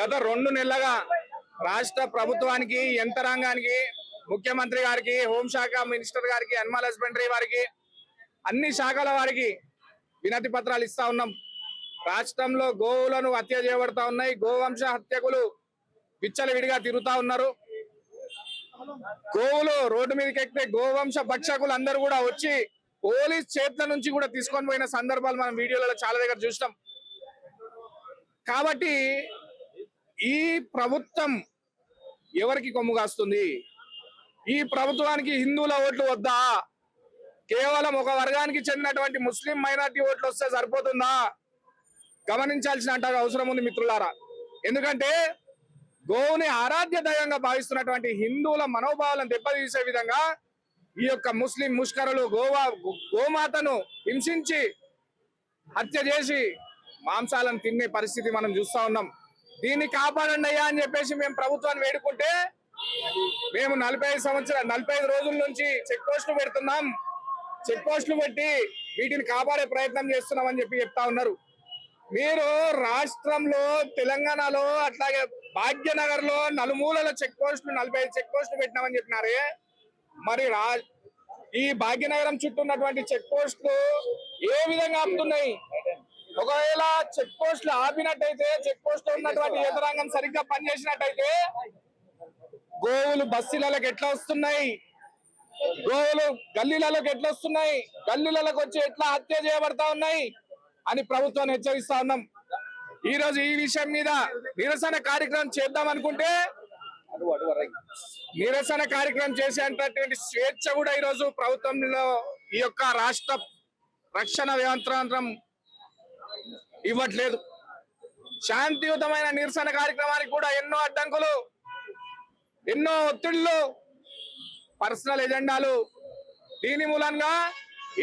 గత 2 నెలలుగా రాష్ట్ర ప్రభుత్వానికి, యంత్రాంగానికి, ముఖ్యమంత్రి గారికి, హోంశాఖ మినిస్టర్ గారికి, అనిమల్ హస్బెండరీ వారికి, అన్ని శాఖల వారికి వినతి పత్రాలు ఇస్తా ఉన్నాం. రాష్ట్రంలో గోవులను హత్య చేయబడతా ఉన్నాయి. గోవంశ హత్యకులు విచ్చలవిడిగా తిరుగుతా ఉన్నారు. గోవులు రోడ్డు మీదకి ఎక్కితే గోవంశ భక్షకులు అందరూ కూడా వచ్చి పోలీస్ చేతుల నుంచి కూడా తీసుకొని పోయిన సందర్భాలు మనం వీడియోలలో చాలా దగ్గర చూస్తాం. కాబట్టి ఈ ప్రభుత్వం ఎవరికి కొమ్ము కాస్తుంది? ఈ ప్రభుత్వానికి హిందువుల ఓట్లు వద్దా? కేవలం ఒక వర్గానికి చెందినటువంటి ముస్లిం మైనార్టీ ఓట్లు వస్తే సరిపోతుందా? గమనించాల్సిన అవసరం ఉంది మిత్రులారా. ఎందుకంటే గోవుని ఆరాధ్య దైవంగా భావిస్తున్నటువంటి హిందువుల మనోభావాలను దెబ్బతీసే విధంగా ఈ యొక్క ముస్లిం ముష్కరులు గోమాతను హింసించి హత్య చేసి మాంసాలను తినే పరిస్థితి మనం చూస్తా ఉన్నాం. దీన్ని కాపాడండి అయ్యా అని చెప్పేసి మేము ప్రభుత్వాన్ని వేడుకుంటే, మేము 45 రోజుల నుంచి చెక్ పోస్టులు పెడుతున్నాం, చెక్ పోస్టులు పెట్టి వీటిని కాపాడే ప్రయత్నం చేస్తున్నాం అని చెప్తా ఉన్నారు. మీరు రాష్ట్రంలో, తెలంగాణలో, అట్లాగే భాగ్యనగర్ లో నలుమూలల చెక్ పోస్టులు 45 చెక్ పోస్టులు పెట్టినామని చెప్పినారే. మరి ఈ భాగ్యనగరం చుట్టూ ఉన్నటువంటి చెక్ పోస్టులు ఏ విధంగా ఆపుతున్నాయి? ఒకవేళ చెక్ పోస్టులు ఆపినట్టయితే, చెక్ పోస్ట్ ఉన్నటువంటి యంత్రాంగం సరిగ్గా పనిచేసినట్టయితే గోవులు బస్తీలకు ఎట్లా వస్తున్నాయి, గోవులు గల్లీలలోకి ఎట్లా వస్తున్నాయి, గల్లీలలోకి వచ్చి ఎట్లా హత్య చేయబడతా ఉన్నాయి అని ప్రభుత్వాన్ని హెచ్చరిస్తా ఉన్నాం. ఈ రోజు ఈ విషయం మీద నిరసన కార్యక్రమం చేద్దాం అనుకుంటే నిరసన కార్యక్రమం చేసేటటువంటి స్వేచ్ఛ కూడా ఈ రోజు ప్రభుత్వంలో ఈ యొక్క రాష్ట్ర రక్షణ యంత్రాంగం ఇవ్వట్లేదు. శాంతియుతమైన నిరసన కార్యక్రమానికి కూడా ఎన్నో అడ్డంకులు, ఎన్నో ఒత్తిళ్లు, పర్సనల్ ఎజెండాలు. దీని మూలంగా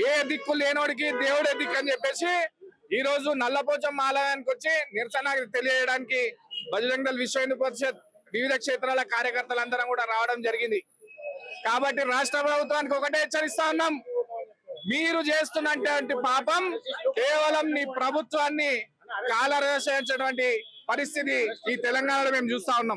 ఏ దిక్కు లేనోడికి దేవుడే దిక్కు అని చెప్పేసి ఈ రోజు నల్లపోచమ్మ ఆలయానికి వచ్చి నిరసన తెలియజేయడానికి బజరంగ్ దళ్ విశ్వ హిందూ పరిషత్ వివిధ క్షేత్రాల కార్యకర్తలందరం కూడా రావడం జరిగింది. కాబట్టి రాష్ట్ర ప్రభుత్వానికి ఒకటే హెచ్చరిస్తా ఉన్నాం, మీరు చేస్తున్నటువంటి పాపం కేవలం నీ ప్రభుత్వాన్ని కాలరాసేటువంటి పరిస్థితి ఈ తెలంగాణలో మేము చూస్తా ఉన్నాం.